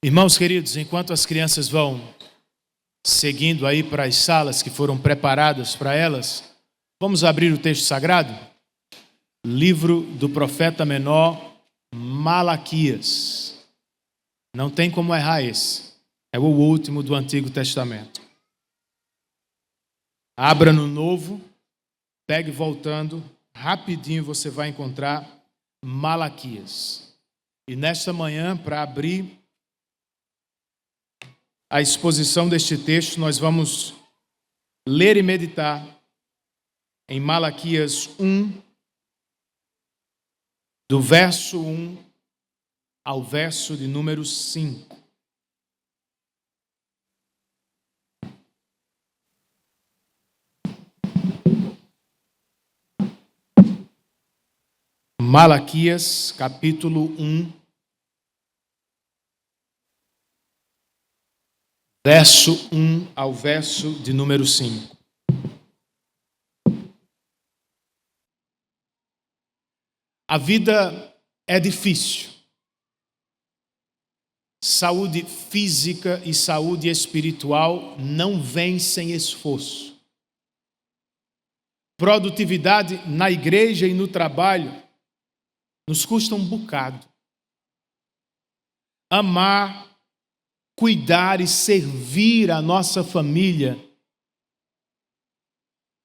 Irmãos queridos, enquanto as crianças vão seguindo aí para as salas que foram preparadas para elas, vamos abrir o texto sagrado? Livro do profeta menor Malaquias. Não tem como errar esse. É o último do Antigo Testamento. Abra no Novo, pegue voltando, rapidinho você vai encontrar Malaquias. E nesta manhã, para abrir a exposição deste texto, nós vamos ler e meditar em Malaquias 1, do verso 1 ao verso de número 5. Malaquias, capítulo 1, verso 1 ao verso de número 5. A vida é difícil. Saúde física e saúde espiritual não vêm sem esforço. Produtividade na igreja e no trabalho nos custa um bocado. Amar, cuidar e servir a nossa família,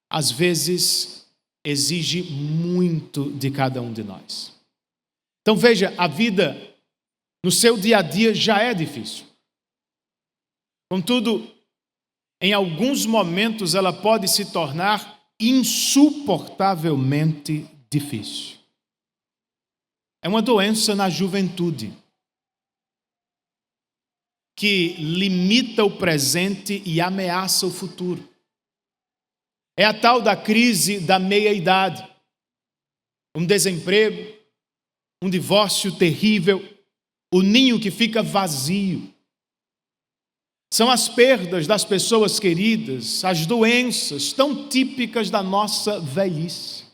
às vezes, exige muito de cada um de nós. Então veja, a vida no seu dia a dia já é difícil. Contudo, em alguns momentos ela pode se tornar insuportavelmente difícil. É uma doença na juventude que limita o presente e ameaça o futuro. É a tal da crise da meia-idade. Um desemprego, um divórcio terrível, o ninho que fica vazio. São as perdas das pessoas queridas, as doenças tão típicas da nossa velhice.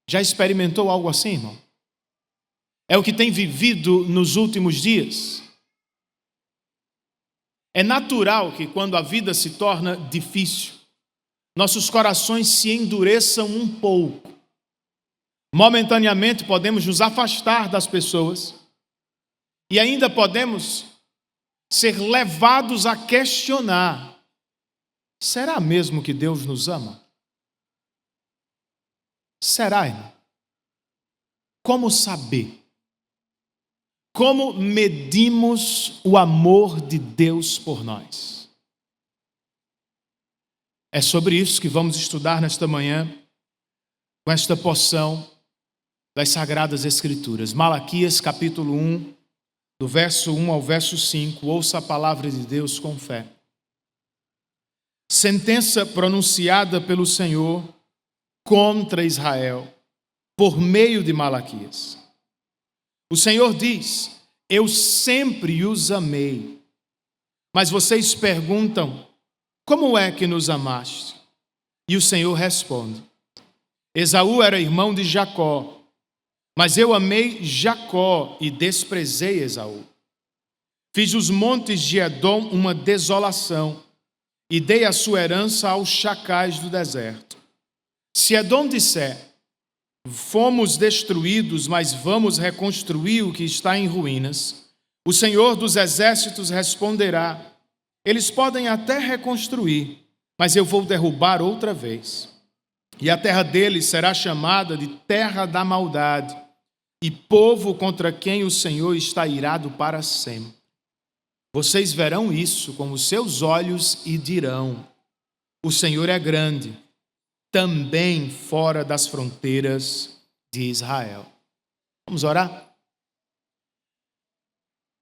Já experimentou algo assim, irmão? É o que tem vivido nos últimos dias. É natural que quando a vida se torna difícil, nossos corações se endureçam um pouco. Momentaneamente podemos nos afastar das pessoas e ainda podemos ser levados a questionar: será mesmo que Deus nos ama? Será, irmão? Como saber? Como medimos o amor de Deus por nós? É sobre isso que vamos estudar nesta manhã, com esta porção das Sagradas Escrituras. Malaquias, capítulo 1, do verso 1 ao verso 5. Ouça a palavra de Deus com fé. Sentença pronunciada pelo Senhor contra Israel, por meio de Malaquias. O Senhor diz: eu sempre os amei. Mas vocês perguntam: como é que nos amaste? E o Senhor responde: Esaú era irmão de Jacó, mas eu amei Jacó e desprezei Esaú. Fiz os montes de Edom uma desolação e dei a sua herança aos chacais do deserto. Se Edom disser: fomos destruídos, mas vamos reconstruir o que está em ruínas, o Senhor dos Exércitos responderá: eles podem até reconstruir, mas eu vou derrubar outra vez. E a terra deles será chamada de terra da maldade, e povo contra quem o Senhor está irado para sempre. Vocês verão isso com os seus olhos e dirão: o Senhor é grande, também fora das fronteiras de Israel. Vamos orar?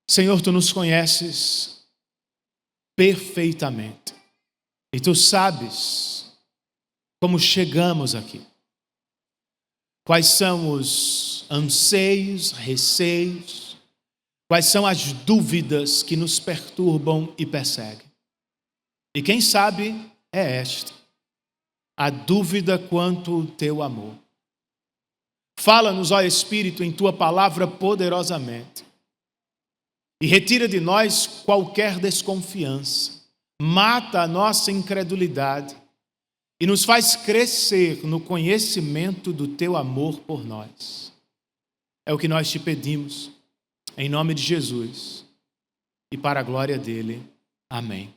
Senhor, Tu nos conheces perfeitamente. E Tu sabes como chegamos aqui. Quais são os anseios, receios, quais são as dúvidas que nos perturbam e perseguem. E quem sabe é esta: a dúvida quanto ao Teu amor. Fala-nos, ó Espírito, em Tua palavra poderosamente. e retira de nós qualquer desconfiança, mata a nossa incredulidade e nos faz crescer no conhecimento do teu amor por nós. É o que nós te pedimos, em nome de Jesus e para a glória dele. Amém.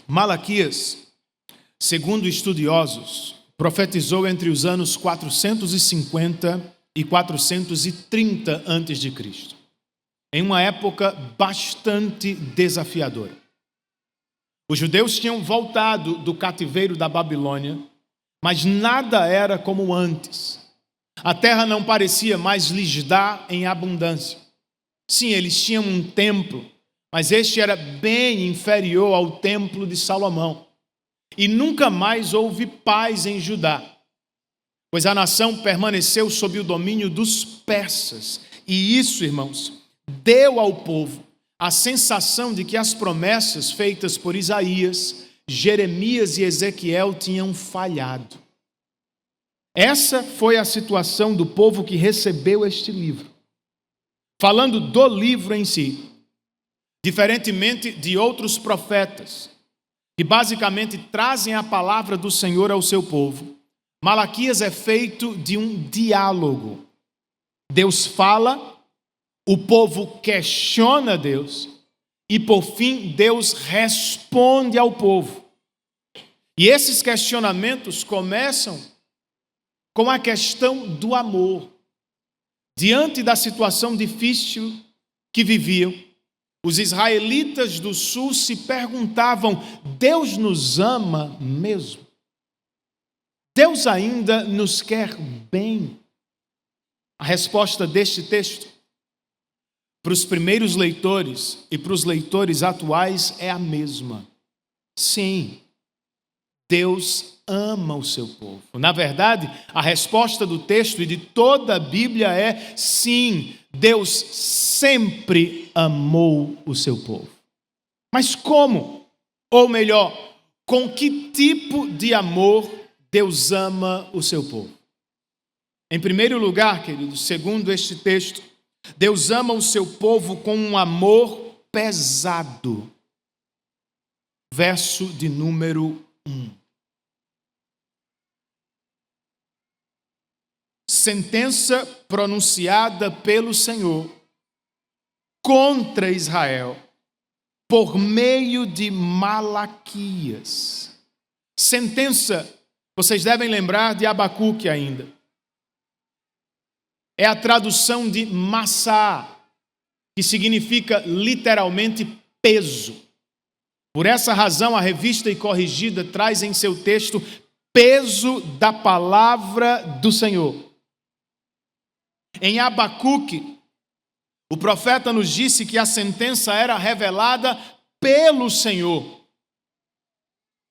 Malaquias, segundo estudiosos, profetizou entre os anos 450 e 430 a.C., em uma época bastante desafiadora. Os judeus tinham voltado do cativeiro da Babilônia, mas nada era como antes. A terra não parecia mais lhes dar em abundância. Sim, eles tinham um templo, mas este era bem inferior ao templo de Salomão. E nunca mais houve paz em Judá, pois a nação permaneceu sob o domínio dos persas. E isso, irmãos, deu ao povo a sensação de que as promessas feitas por Isaías, Jeremias e Ezequiel tinham falhado. Essa foi a situação do povo que recebeu este livro. Falando do livro em si, diferentemente de outros profetas, que basicamente trazem a palavra do Senhor ao seu povo, Malaquias é feito de um diálogo. Deus fala, o povo questiona Deus e, por fim, Deus responde ao povo. E esses questionamentos começam com a questão do amor. Diante da situação difícil que viviam, os israelitas do sul se perguntavam: Deus nos ama mesmo? Deus ainda nos quer bem? A resposta deste texto, para os primeiros leitores e para os leitores atuais, é a mesma. Sim, Deus ama o seu povo. Na verdade, a resposta do texto e de toda a Bíblia é sim, Deus sempre amou o seu povo. Mas como? Ou melhor, com que tipo de amor Deus ama o seu povo? Em primeiro lugar, queridos, segundo este texto, Deus ama o seu povo com um amor pesado. Verso de número 1. Sentença pronunciada pelo Senhor contra Israel por meio de Malaquias. Sentença, vocês devem lembrar de Abacuque ainda. É a tradução de Massá, que significa literalmente peso. Por essa razão, a Revista e Corrigida traz em seu texto peso da palavra do Senhor. Em Abacuque, o profeta nos disse que a sentença era revelada pelo Senhor.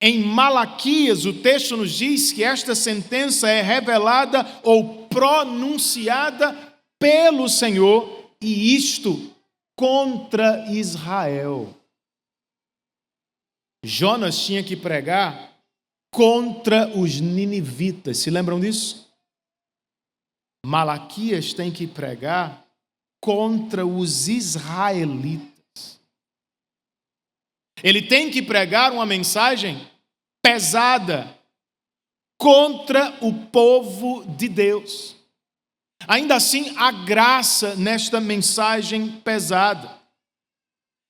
Em Malaquias, o texto nos diz que esta sentença é revelada ou pronunciada pelo Senhor, e isto contra Israel. Jonas tinha que pregar contra os ninivitas. Se lembram disso? Malaquias tem que pregar contra os israelitas. Ele tem que pregar uma mensagem pesada contra o povo de Deus. Ainda assim, há graça nesta mensagem pesada.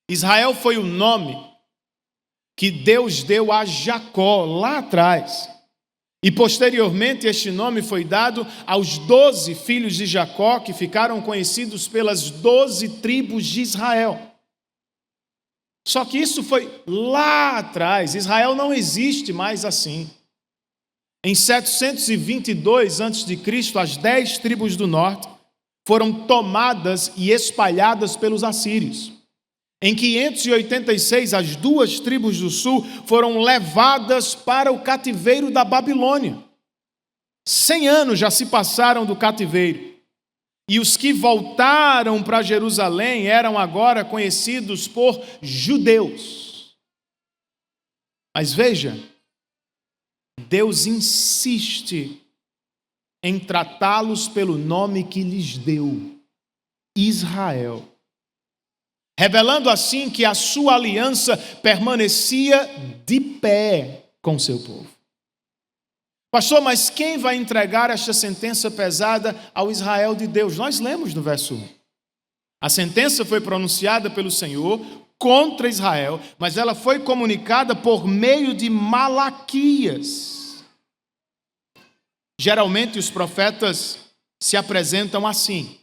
Israel foi o nome que Deus deu a Jacó lá atrás. E posteriormente este nome foi dado aos 12 filhos de Jacó, que ficaram conhecidos pelas 12 tribos de Israel. Só que isso foi lá atrás. Israel não existe mais assim. Em 722 a.C., as 10 tribos do norte foram tomadas e espalhadas pelos assírios. Em 586, as 2 tribos do sul foram levadas para o cativeiro da Babilônia. 100 anos já se passaram do cativeiro. E os que voltaram para Jerusalém eram agora conhecidos por judeus. Mas veja, Deus insiste em tratá-los pelo nome que lhes deu, Israel, revelando assim que a sua aliança permanecia de pé com seu povo. Pastor, mas quem vai entregar esta sentença pesada ao Israel de Deus? Nós lemos no verso 1. A sentença foi pronunciada pelo Senhor contra Israel, mas ela foi comunicada por meio de Malaquias. Geralmente os profetas se apresentam assim: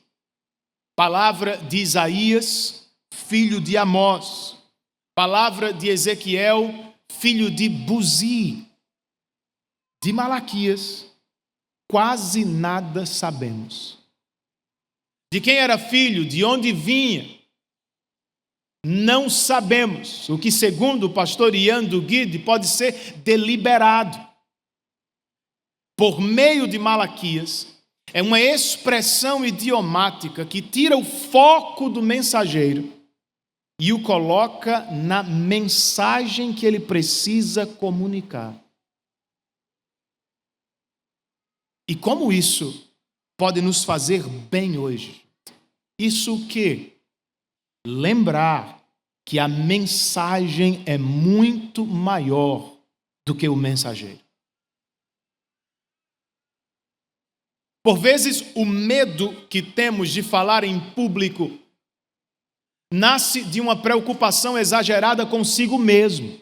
palavra de Isaías, filho de Amós; palavra de Ezequiel, filho de Buzi. De Malaquias, quase nada sabemos. De quem era filho, de onde vinha, não sabemos. O que, segundo o pastor Ian Duguid, pode ser deliberado. Por meio de Malaquias, é uma expressão idiomática que tira o foco do mensageiro e o coloca na mensagem que ele precisa comunicar. E como isso pode nos fazer bem hoje? Isso o quê? Lembrar que a mensagem é muito maior do que o mensageiro. Por vezes, o medo que temos de falar em público nasce de uma preocupação exagerada consigo mesmo.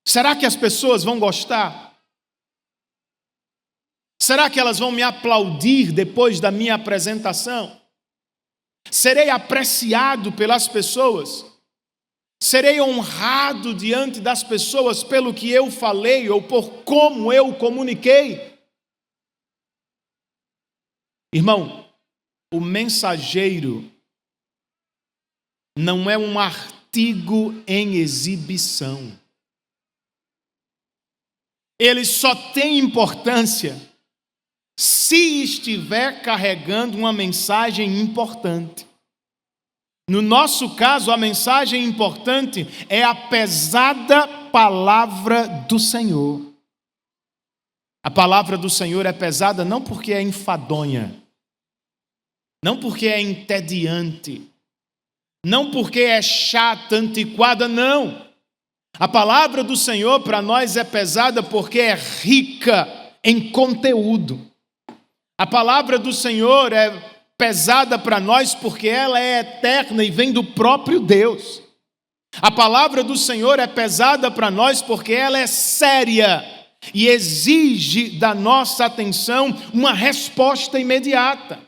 Será que as pessoas vão gostar? Será que elas vão me aplaudir depois da minha apresentação? Serei apreciado pelas pessoas? Serei honrado diante das pessoas pelo que eu falei ou por como eu comuniquei? Irmão, o mensageiro não é um artigo em exibição. Ele só tem importância se estiver carregando uma mensagem importante. No nosso caso, a mensagem importante é a pesada palavra do Senhor. A palavra do Senhor é pesada não porque é enfadonha, não porque é entediante, não porque é chata, antiquada, não. A palavra do Senhor para nós é pesada porque é rica em conteúdo. A palavra do Senhor é pesada para nós porque ela é eterna e vem do próprio Deus. A palavra do Senhor é pesada para nós porque ela é séria e exige da nossa atenção uma resposta imediata.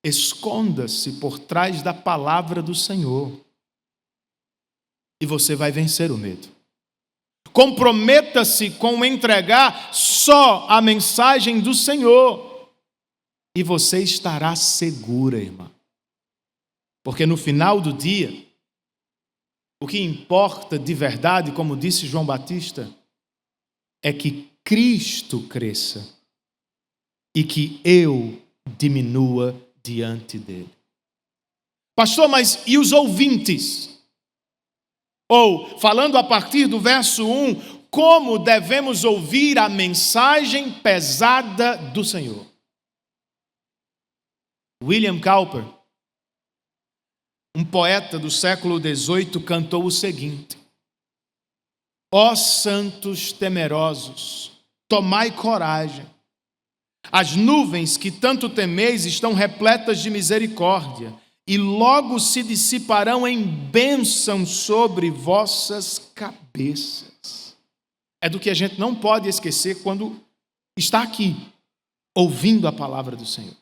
Esconda-se por trás da palavra do Senhor e você vai vencer o medo. Comprometa-se com entregar só a mensagem do Senhor e você estará segura, irmã. Porque no final do dia, o que importa de verdade, como disse João Batista, é que Cristo cresça e que eu diminua diante dele. Pastor, mas e os ouvintes? Ou, falando a partir do verso 1, como devemos ouvir a mensagem pesada do Senhor? William Cowper, um poeta do século XVIII, cantou o seguinte: ó santos temerosos, tomai coragem. As nuvens que tanto temeis estão repletas de misericórdia, e logo se dissiparão em bênção sobre vossas cabeças. É do que a gente não pode esquecer quando está aqui, ouvindo a palavra do Senhor.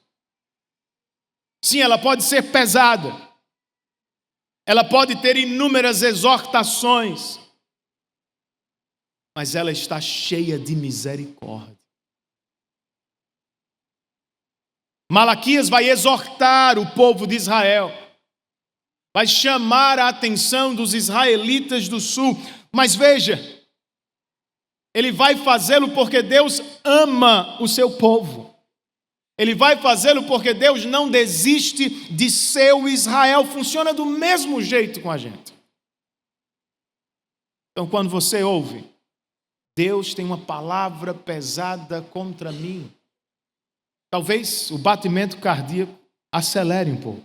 Sim, ela pode ser pesada, ela pode ter inúmeras exortações, mas ela está cheia de misericórdia. Malaquias vai exortar o povo de Israel, vai chamar a atenção dos israelitas do sul, mas veja, Ele vai fazê-lo porque Deus ama o seu povo. Ele vai fazê-lo porque Deus não desiste de seu Israel. Funciona do mesmo jeito com a gente. Então, quando você ouve, Deus tem uma palavra pesada contra mim, talvez o batimento cardíaco acelere um pouco.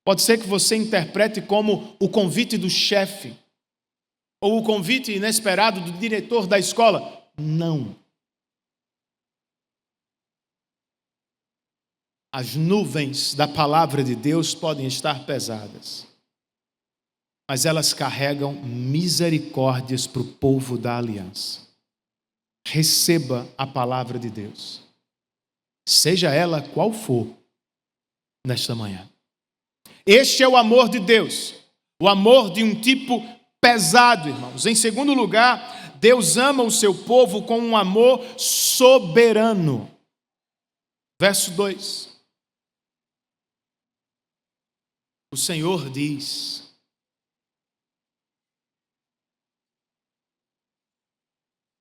Pode ser que você interprete como o convite do chefe, ou o convite inesperado do diretor da escola. Não. As nuvens da palavra de Deus podem estar pesadas, mas elas carregam misericórdias para o povo da aliança. Receba a palavra de Deus, seja ela qual for, nesta manhã. Este é o amor de Deus, o amor de um tipo pesado, irmãos. Em segundo lugar, Deus ama o seu povo com um amor soberano. Verso 2. O Senhor diz: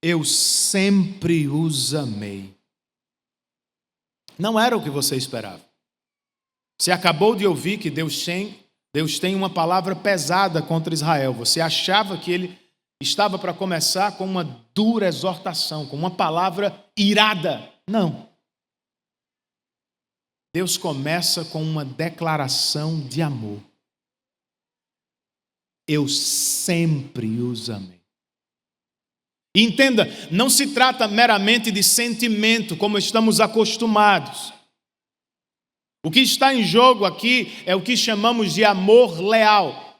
eu sempre os amei. Não era o que você esperava. Você acabou de ouvir que Deus tem uma palavra pesada contra Israel. Você achava que ele estava para começar com uma dura exortação, com uma palavra irada. Não. Deus começa com uma declaração de amor. Eu sempre os amei. E entenda, não se trata meramente de sentimento, como estamos acostumados. O que está em jogo aqui é o que chamamos de amor leal,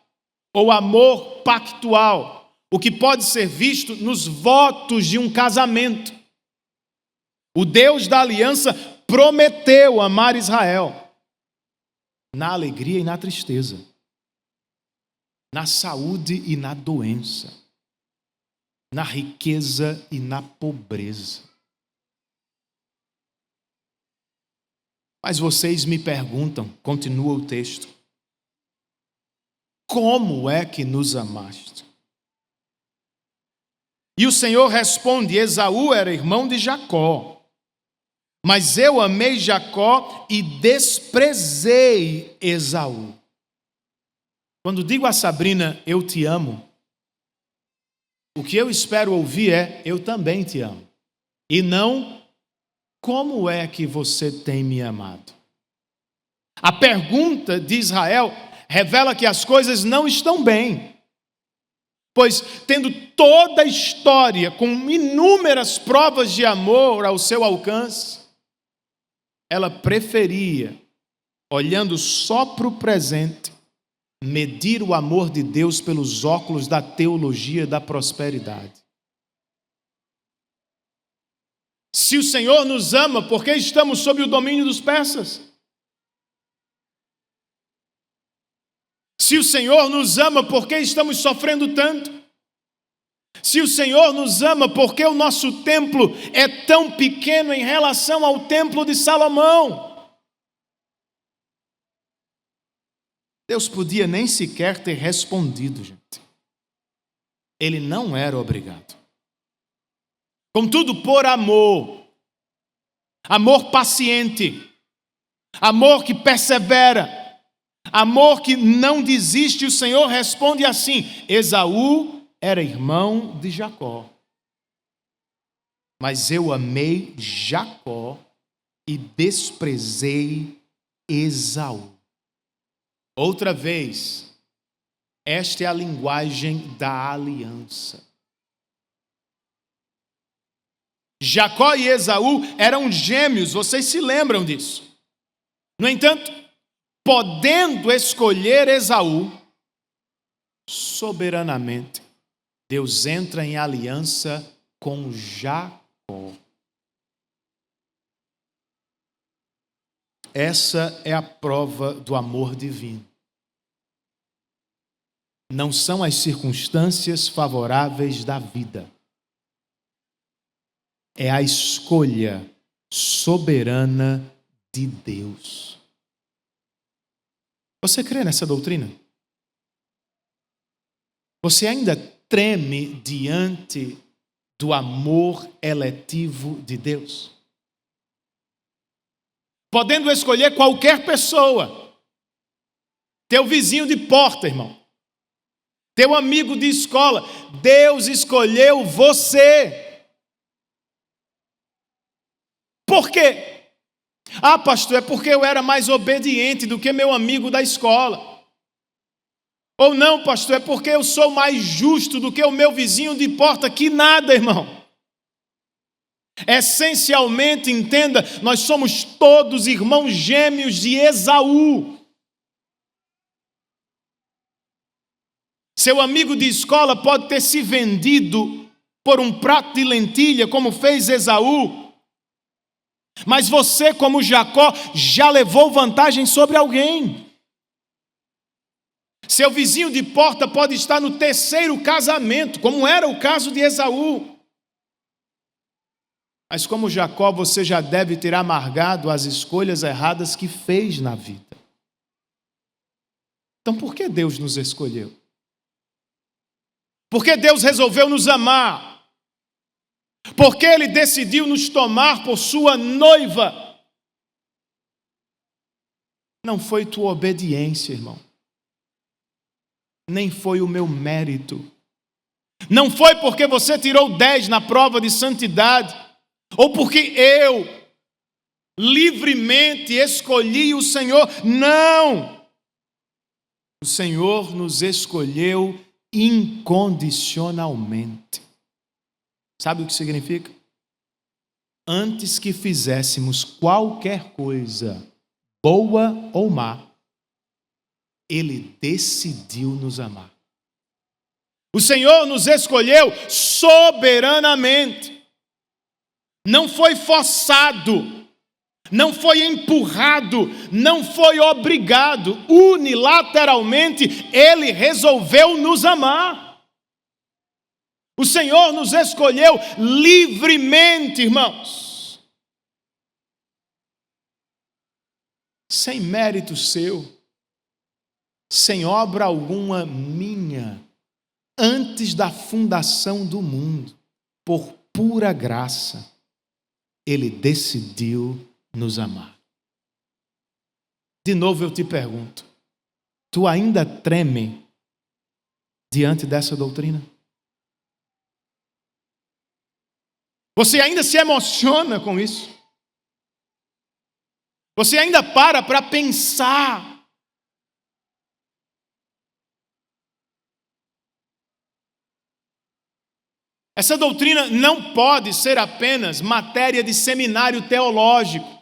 ou amor pactual, o que pode ser visto nos votos de um casamento. O Deus da aliança prometeu amar Israel, na alegria e na tristeza, na saúde e na doença, na riqueza e na pobreza. Mas vocês me perguntam, continua o texto, como é que nos amaste? E o Senhor responde: Esaú era irmão de Jacó, mas eu amei Jacó e desprezei Esaú. Quando digo a Sabrina, eu te amo, o que eu espero ouvir é: eu também te amo. E não: como é que você tem me amado? A pergunta de Israel revela que as coisas não estão bem, pois tendo toda a história com inúmeras provas de amor ao seu alcance, ela preferia, olhando só para o presente, medir o amor de Deus pelos óculos da teologia da prosperidade. Se o Senhor nos ama, por que estamos sob o domínio dos persas? Se o Senhor nos ama, por que estamos sofrendo tanto? Se o Senhor nos ama, por que o nosso templo é tão pequeno em relação ao templo de Salomão? Deus podia nem sequer ter respondido, gente. Ele não era obrigado. Contudo, por amor, amor paciente, amor que persevera, amor que não desiste, o Senhor responde assim: Esaú era irmão de Jacó, mas eu amei Jacó e desprezei Esaú. Outra vez, esta é a linguagem da aliança. Jacó e Esaú eram gêmeos, vocês se lembram disso. No entanto, podendo escolher Esaú, soberanamente, Deus entra em aliança com Jacó. Essa é a prova do amor divino. Não são as circunstâncias favoráveis da vida. É a escolha soberana de Deus. Você crê nessa doutrina? Você ainda treme diante do amor eletivo de Deus. Podendo escolher qualquer pessoa, teu vizinho de porta, irmão, teu amigo de escola, Deus escolheu você. Por quê? Ah, pastor, é porque eu era mais obediente do que meu amigo da escola. Ou não, pastor, é porque eu sou mais justo do que o meu vizinho de porta. Que nada, irmão. Essencialmente, entenda, nós somos todos irmãos gêmeos de Esaú. Seu amigo de escola pode ter se vendido por um prato de lentilha, como fez Esaú. Mas você, como Jacó, já levou vantagem sobre alguém. Seu vizinho de porta pode estar no terceiro casamento, como era o caso de Esaú. Mas como Jacó, você já deve ter amargado as escolhas erradas que fez na vida. Então por que Deus nos escolheu? Por que Deus resolveu nos amar? Por que Ele decidiu nos tomar por sua noiva? Não foi tua obediência, irmão. Nem foi o meu mérito. Não foi porque você tirou 10 na prova de santidade, ou porque eu livremente escolhi o Senhor. Não! O Senhor nos escolheu incondicionalmente. Sabe o que significa? Antes que fizéssemos qualquer coisa, boa ou má, Ele decidiu nos amar. O Senhor nos escolheu soberanamente. Não foi forçado, não foi empurrado, não foi obrigado. Unilateralmente, Ele resolveu nos amar. O Senhor nos escolheu livremente, irmãos. Sem mérito seu. Sem obra alguma minha, antes da fundação do mundo, por pura graça, Ele decidiu nos amar. De novo eu te pergunto, tu ainda treme diante dessa doutrina? Você ainda se emociona com isso? Você ainda para pensar? Essa doutrina não pode ser apenas matéria de seminário teológico.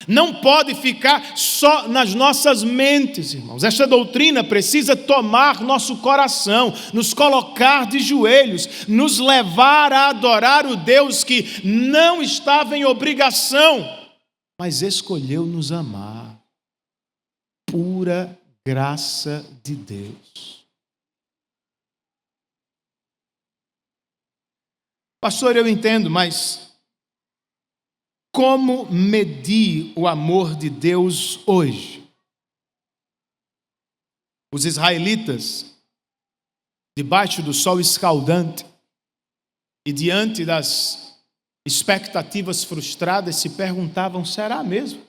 Não pode ficar só nas nossas mentes, irmãos. Esta doutrina precisa tomar nosso coração, nos colocar de joelhos, nos levar a adorar o Deus que não estava em obrigação, mas escolheu nos amar. Pura graça de Deus. Pastor, eu entendo, mas como medir o amor de Deus hoje? Os israelitas, debaixo do sol escaldante e diante das expectativas frustradas, se perguntavam: será mesmo?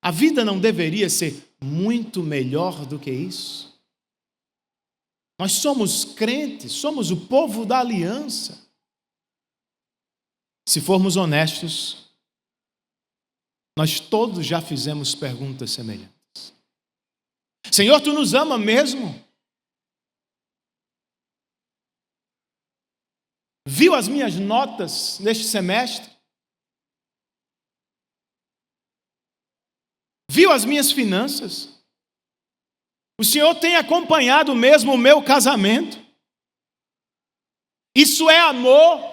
A vida não deveria ser muito melhor do que isso? Nós somos crentes, somos o povo da aliança. Se formos honestos, nós todos já fizemos perguntas semelhantes. Senhor, tu nos ama mesmo? Viu as minhas notas neste semestre? Viu as minhas finanças? O Senhor tem acompanhado mesmo o meu casamento? Isso é amor?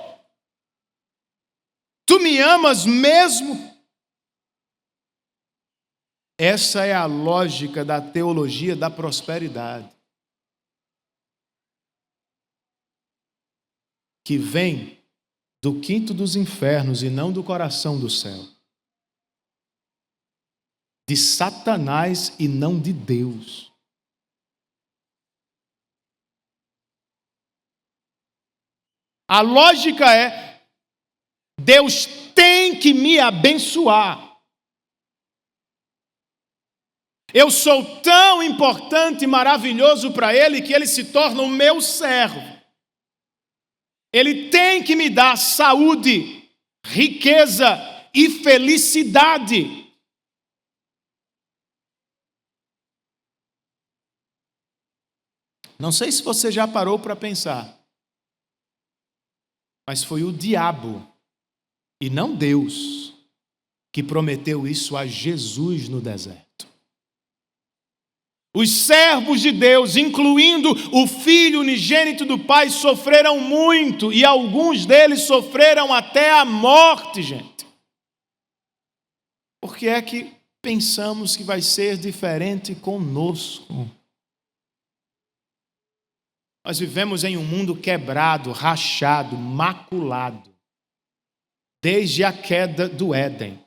Tu me amas mesmo? Essa é a lógica da teologia da prosperidade, que vem do quinto dos infernos e não do coração do céu. De Satanás e não de Deus. A lógica é: Deus tem que me abençoar. Eu sou tão importante e maravilhoso para Ele que Ele se torna o meu servo. Ele tem que me dar saúde, riqueza e felicidade. Não sei se você já parou para pensar, mas foi o diabo e não Deus que prometeu isso a Jesus no deserto. Os servos de Deus, incluindo o Filho unigênito do Pai, sofreram muito e alguns deles sofreram até a morte, gente. Por que é que pensamos que vai ser diferente conosco? Nós vivemos em um mundo quebrado, rachado, maculado, desde a queda do Éden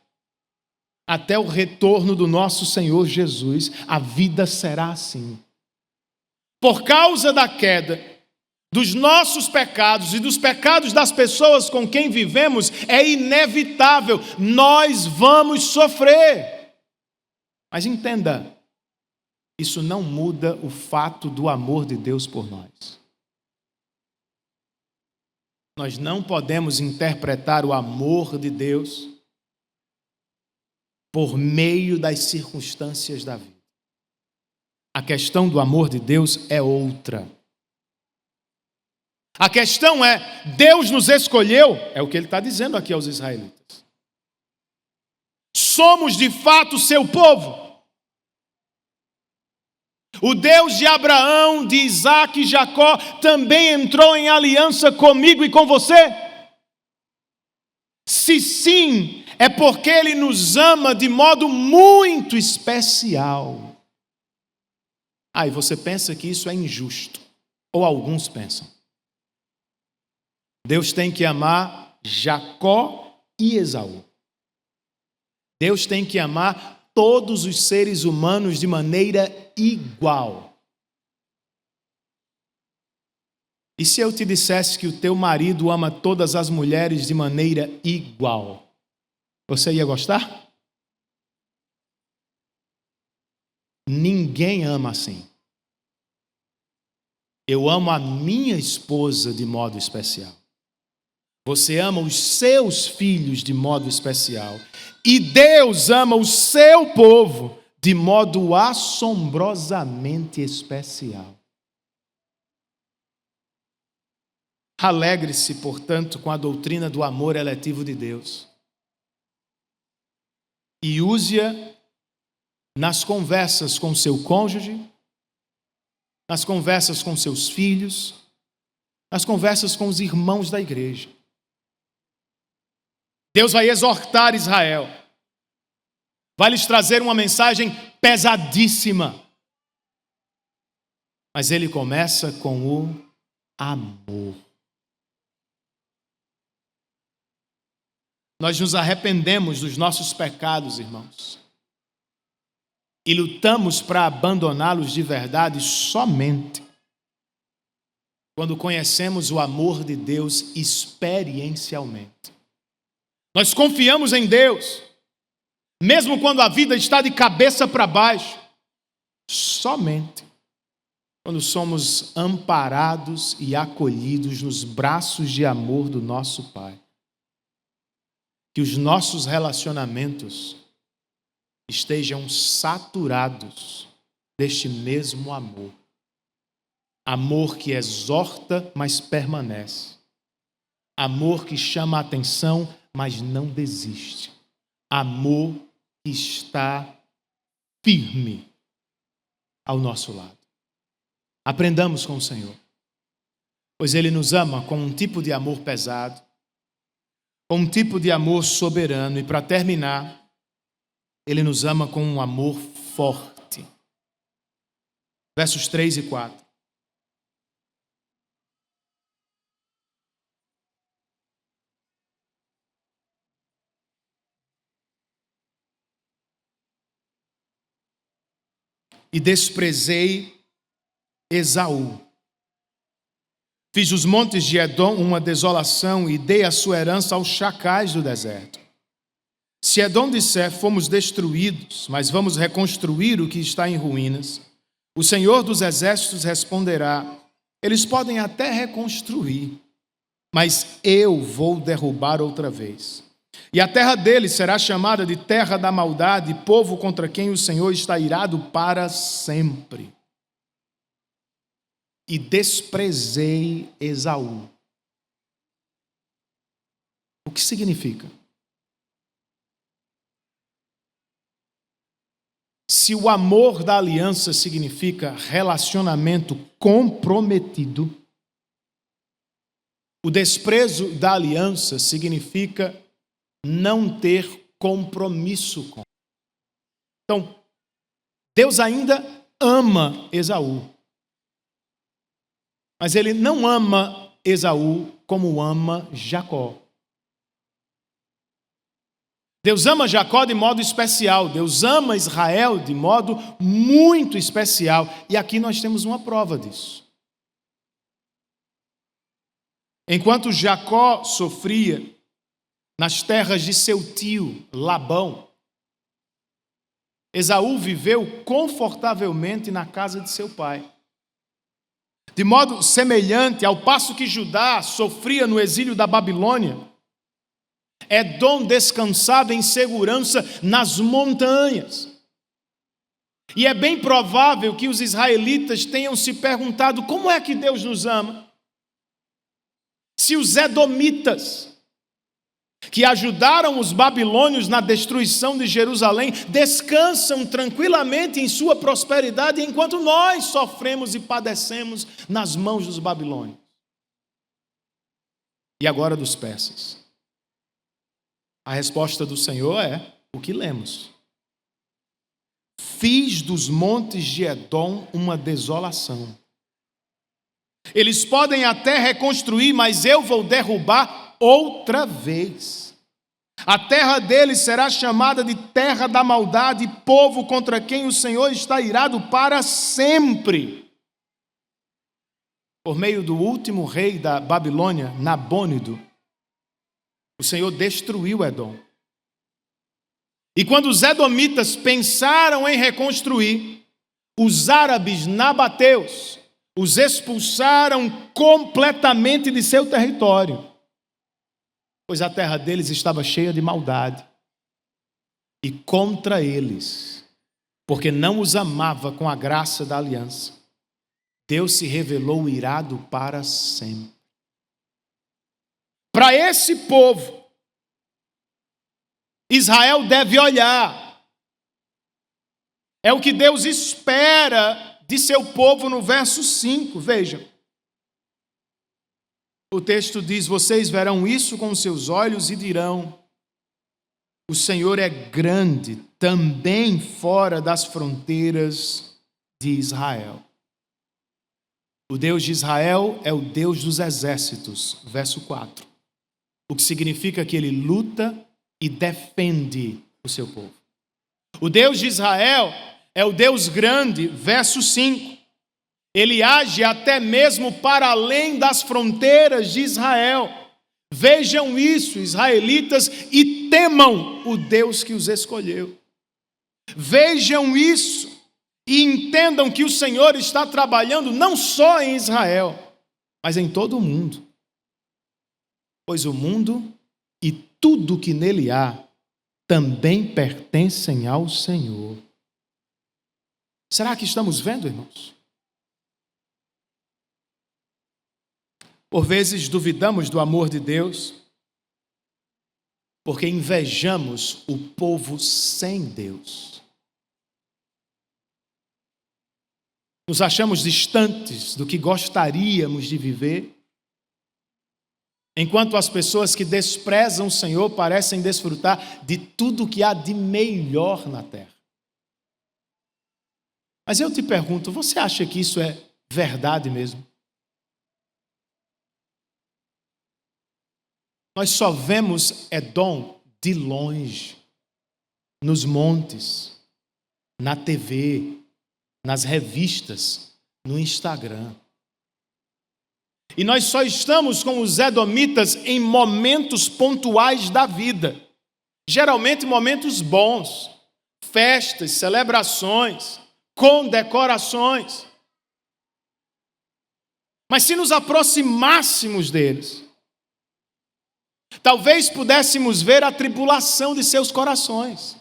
até o retorno do nosso Senhor Jesus. A vida será assim. Por causa da queda, dos nossos pecados e dos pecados das pessoas com quem vivemos, é inevitável, nós vamos sofrer. Mas entenda, isso não muda o fato do amor de Deus por nós. Nós não podemos interpretar o amor de Deus por meio das circunstâncias da vida. A questão do amor de Deus é outra. A questão é: Deus nos escolheu, é o que ele está dizendo aqui aos israelitas. Somos de fato seu povo. O Deus de Abraão, de Isaac e Jacó também entrou em aliança comigo e com você? Se sim, é porque Ele nos ama de modo muito especial. E você pensa que isso é injusto, ou alguns pensam. Deus tem que amar Jacó e Esaú. Deus tem que amar todos os seres humanos de maneira igual. E se eu te dissesse que o teu marido ama todas as mulheres de maneira igual, você ia gostar? Ninguém ama assim. Eu amo a minha esposa de modo especial. Você ama os seus filhos de modo especial. E Deus ama o seu povo de modo assombrosamente especial. Alegre-se, portanto, com a doutrina do amor eletivo de Deus. E use-a nas conversas com seu cônjuge, nas conversas com seus filhos, nas conversas com os irmãos da igreja. Deus vai exortar Israel, vai lhes trazer uma mensagem pesadíssima, mas ele começa com o amor. Nós nos arrependemos dos nossos pecados, irmãos, e lutamos para abandoná-los de verdade somente quando conhecemos o amor de Deus experiencialmente. Nós confiamos em Deus, mesmo quando a vida está de cabeça para baixo, somente quando somos amparados e acolhidos nos braços de amor do nosso Pai. Que os nossos relacionamentos estejam saturados deste mesmo amor. Amor que exorta, mas permanece. Amor que chama a atenção, mas não desiste. Amor que está firme ao nosso lado. Aprendamos com o Senhor, pois Ele nos ama com um tipo de amor pesado, com um tipo de amor soberano, e para terminar, Ele nos ama com um amor forte. Versos 3 e 4. E desprezei Esaú, Fiz os montes de Edom uma desolação e dei a sua herança aos chacais do deserto. Se Edom disser, fomos destruídos, mas vamos reconstruir o que está em ruínas, o Senhor dos Exércitos responderá, eles podem até reconstruir, mas eu vou derrubar outra vez. E a terra deles será chamada de terra da maldade, povo contra quem o Senhor está irado para sempre. E desprezei Esaú. O que significa? Se o amor da aliança significa relacionamento comprometido, o desprezo da aliança significa não ter compromisso com. Então, Deus ainda ama Esaú. Mas ele não ama Esaú como ama Jacó. Deus ama Jacó de modo especial. Deus ama Israel de modo muito especial. E aqui nós temos uma prova disso. Enquanto Jacó sofria nas terras de seu tio Labão, Esaú viveu confortavelmente na casa de seu pai. De modo semelhante, ao passo que Judá sofria no exílio da Babilônia, Edom descansava em segurança nas montanhas. E é bem provável que os israelitas tenham se perguntado como é que Deus nos ama? Se os edomitas, que ajudaram os babilônios na destruição de Jerusalém, descansam tranquilamente em sua prosperidade, enquanto nós sofremos e padecemos nas mãos dos babilônios. E agora dos persas. A resposta do Senhor é o que lemos. Fiz dos montes de Edom uma desolação. Eles podem até reconstruir, mas eu vou derrubar outra vez. A terra deles será chamada de terra da maldade, povo contra quem o Senhor está irado para sempre. Por meio do último rei da Babilônia, Nabônido, o Senhor destruiu Edom. E quando os edomitas pensaram em reconstruir, os árabes nabateus os expulsaram completamente de seu território, pois a terra deles estava cheia de maldade. E contra eles, porque não os amava com a graça da aliança, Deus se revelou irado para sempre. Para esse povo, Israel deve olhar. É o que Deus espera de seu povo no verso 5. Vejam. O texto diz, vocês verão isso com seus olhos e dirão, o Senhor é grande também fora das fronteiras de Israel. O Deus de Israel é o Deus dos exércitos, verso 4. O que significa que ele luta e defende o seu povo. O Deus de Israel é o Deus grande, verso 5. Ele age até mesmo para além das fronteiras de Israel. Vejam isso, israelitas, e temam o Deus que os escolheu. Vejam isso e entendam que o Senhor está trabalhando não só em Israel, mas em todo o mundo. Pois o mundo e tudo que nele há também pertencem ao Senhor. Será que estamos vendo, irmãos? Por vezes duvidamos do amor de Deus, porque invejamos o povo sem Deus. Nos achamos distantes do que gostaríamos de viver, enquanto as pessoas que desprezam o Senhor parecem desfrutar de tudo que há de melhor na terra. Mas eu te pergunto, você acha que isso é verdade mesmo? Nós só vemos Edom de longe, nos montes, na TV, nas revistas, no Instagram. E nós só estamos com os edomitas em momentos pontuais da vida. Geralmente momentos bons, festas, celebrações, condecorações. Mas se nos aproximássemos deles, talvez pudéssemos ver a tribulação de seus corações.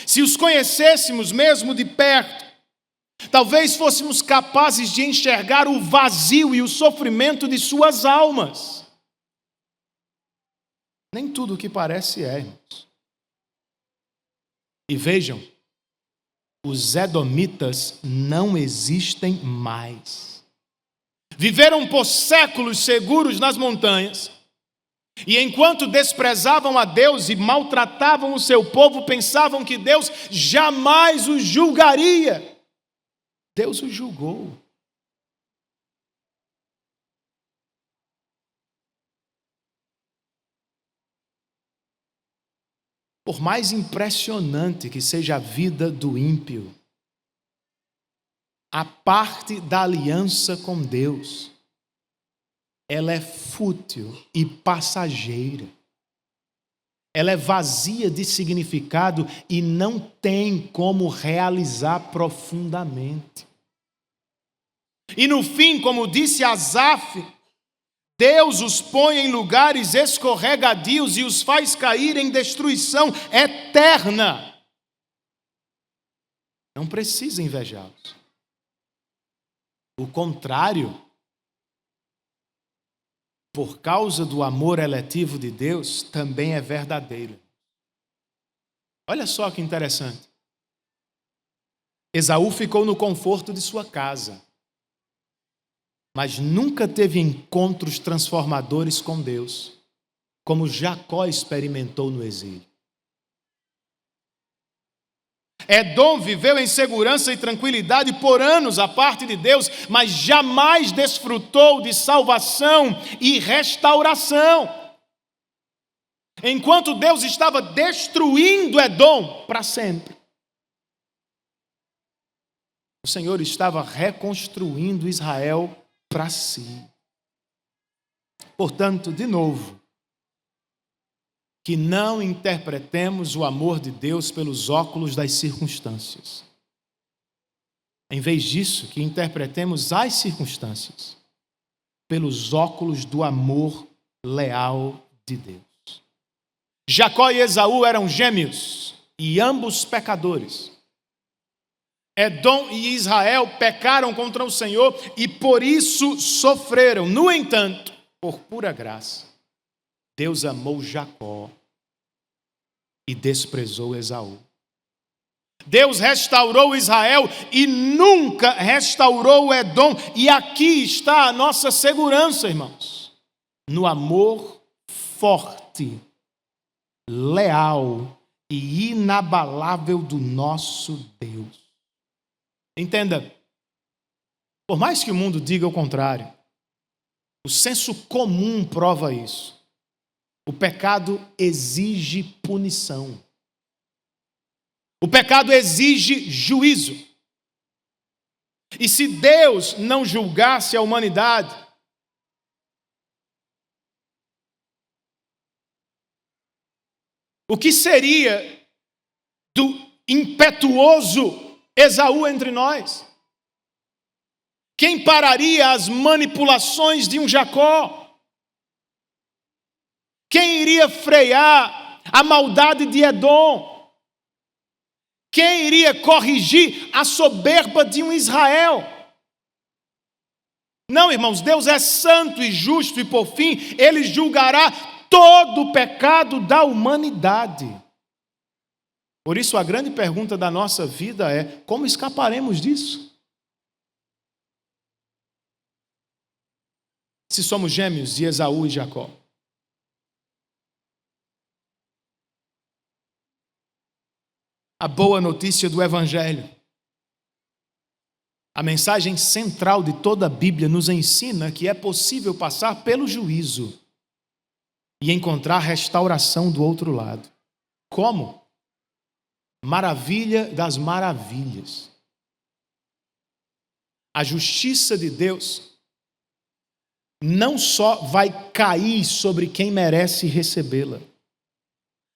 Se os conhecêssemos mesmo de perto, talvez fôssemos capazes de enxergar o vazio e o sofrimento de suas almas. Nem tudo o que parece é, irmãos. E vejam, os edomitas não existem mais. Viveram por séculos seguros nas montanhas, e enquanto desprezavam a Deus e maltratavam o seu povo, pensavam que Deus jamais os julgaria. Deus os julgou. Por mais impressionante que seja a vida do ímpio, a parte da aliança com Deus, ela é fútil e passageira. Ela é vazia de significado e não tem como realizar profundamente. E no fim, como disse Asaf, Deus os põe em lugares escorregadios e os faz cair em destruição eterna. Não precisa invejá-los. O contrário, por causa do amor eletivo de Deus, também é verdadeiro. Olha só que interessante. Esaú ficou no conforto de sua casa, mas nunca teve encontros transformadores com Deus, como Jacó experimentou no exílio. Edom viveu em segurança e tranquilidade por anos à parte de Deus, mas jamais desfrutou de salvação e restauração. Enquanto Deus estava destruindo Edom para sempre, o Senhor estava reconstruindo Israel para si. Portanto, de novo, que não interpretemos o amor de Deus pelos óculos das circunstâncias. Em vez disso, que interpretemos as circunstâncias pelos óculos do amor leal de Deus. Jacó e Esaú eram gêmeos e ambos pecadores. Edom e Israel pecaram contra o Senhor e por isso sofreram. No entanto, por pura graça, Deus amou Jacó e desprezou Esaú. Deus restaurou Israel e nunca restaurou Edom. E aqui está a nossa segurança, irmãos. No amor forte, leal e inabalável do nosso Deus. Entenda, por mais que o mundo diga o contrário, o senso comum prova isso. O pecado exige punição. O pecado exige juízo. E se Deus não julgasse a humanidade, o que seria do impetuoso Esaú entre nós? Quem pararia as manipulações de um Jacó? Quem iria frear a maldade de Edom? Quem iria corrigir a soberba de um Israel? Não, irmãos, Deus é santo e justo e, por fim, Ele julgará todo o pecado da humanidade. Por isso, a grande pergunta da nossa vida é: como escaparemos disso? Se somos gêmeos de Esaú e Jacó. A boa notícia do Evangelho. A mensagem central de toda a Bíblia nos ensina que é possível passar pelo juízo e encontrar restauração do outro lado. Como? Maravilha das maravilhas. A justiça de Deus não só vai cair sobre quem merece recebê-la.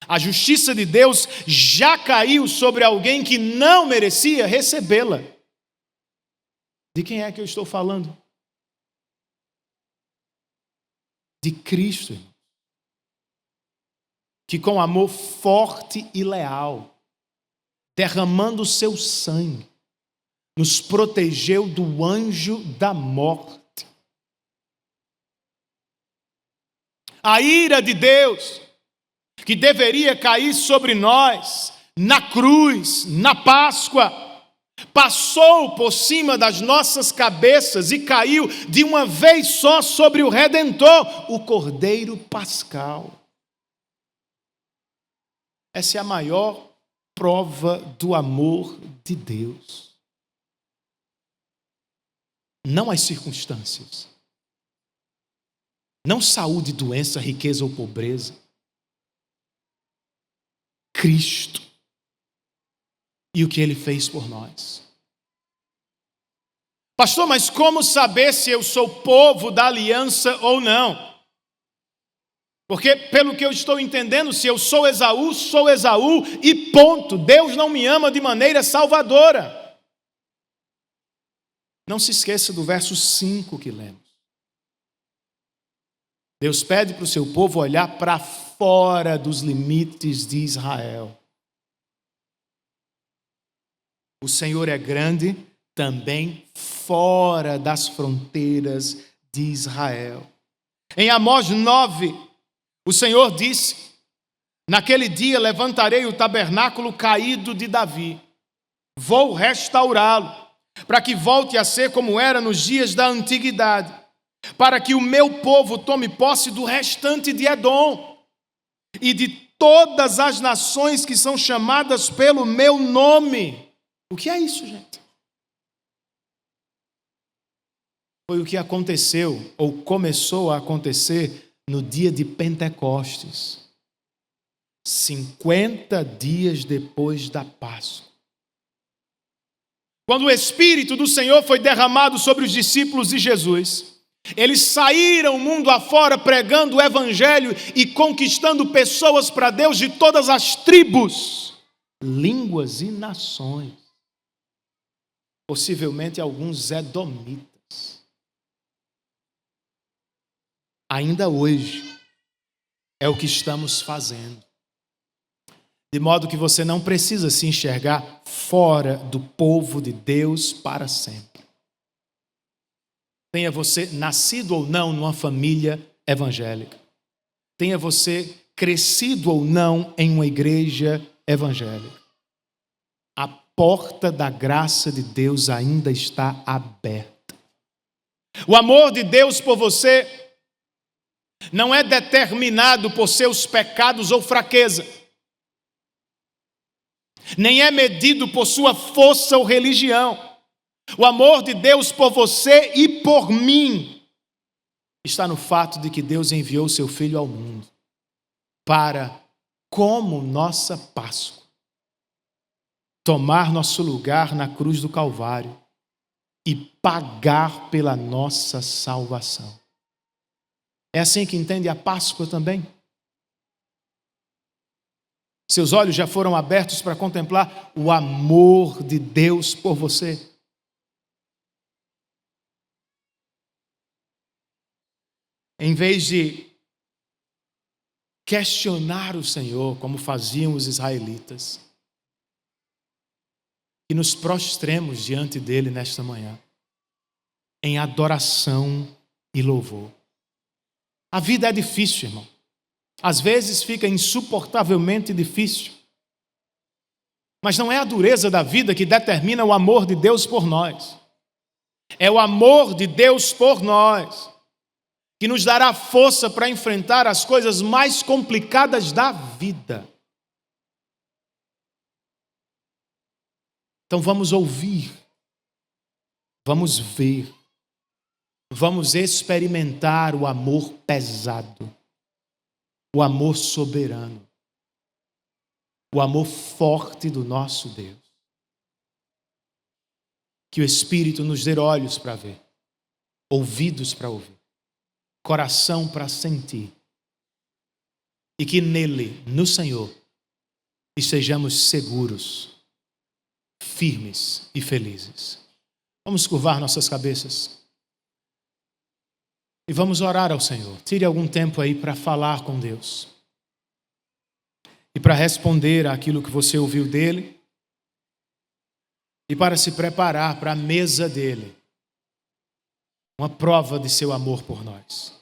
A justiça de Deus já caiu sobre alguém que não merecia recebê-la. De quem é que eu estou falando? De Cristo, irmão, que com amor forte e leal, derramando o seu sangue, nos protegeu do anjo da morte. A ira de Deus, que deveria cair sobre nós, na cruz, na Páscoa, passou por cima das nossas cabeças e caiu de uma vez só sobre o Redentor, o Cordeiro Pascal. Essa é a maior prova do amor de Deus. Não as circunstâncias. Não saúde, doença, riqueza ou pobreza. Cristo. E o que Ele fez por nós. Pastor, mas como saber se eu sou povo da aliança ou não? Porque, pelo que eu estou entendendo, se eu sou Esaú e ponto. Deus não me ama de maneira salvadora. Não se esqueça do verso 5 que lemos. Deus pede para o seu povo olhar para fora dos limites de Israel. O Senhor é grande também fora das fronteiras de Israel. Em Amós 9, o Senhor disse: naquele dia levantarei o tabernáculo caído de Davi. Vou restaurá-lo, para que volte a ser como era nos dias da antiguidade, para que o meu povo tome posse do restante de Edom e de todas as nações que são chamadas pelo meu nome. O que é isso, gente? Foi o que aconteceu, ou começou a acontecer, no dia de Pentecostes, 50 dias depois da Páscoa. Quando o Espírito do Senhor foi derramado sobre os discípulos de Jesus, eles saíram mundo afora pregando o Evangelho e conquistando pessoas para Deus de todas as tribos, línguas e nações. Possivelmente alguns edomitas. Ainda hoje é o que estamos fazendo. De modo que você não precisa se enxergar fora do povo de Deus para sempre. Tenha você nascido ou não numa família evangélica. Tenha você crescido ou não em uma igreja evangélica. A porta da graça de Deus ainda está aberta. O amor de Deus por você não é determinado por seus pecados ou fraqueza. Nem é medido por sua força ou religião. O amor de Deus por você e por mim está no fato de que Deus enviou seu Filho ao mundo para, como nossa Páscoa, tomar nosso lugar na cruz do Calvário e pagar pela nossa salvação. É assim que entende a Páscoa também? Seus olhos já foram abertos para contemplar o amor de Deus por você? Em vez de questionar o Senhor, como faziam os israelitas, que nos prostremos diante dele nesta manhã, em adoração e louvor. A vida é difícil, irmão. Às vezes fica insuportavelmente difícil. Mas não é a dureza da vida que determina o amor de Deus por nós. É o amor de Deus por nós que nos dará força para enfrentar as coisas mais complicadas da vida. Então vamos ouvir, vamos ver, vamos experimentar o amor pesado, o amor soberano, o amor forte do nosso Deus. Que o Espírito nos dê olhos para ver, ouvidos para ouvir, coração para sentir. E que nele, no Senhor, estejamos seguros, firmes e felizes. Vamos curvar nossas cabeças e vamos orar ao Senhor. Tire algum tempo aí para falar com Deus e para responder àquilo que você ouviu dele e para se preparar para a mesa dele, uma prova de seu amor por nós.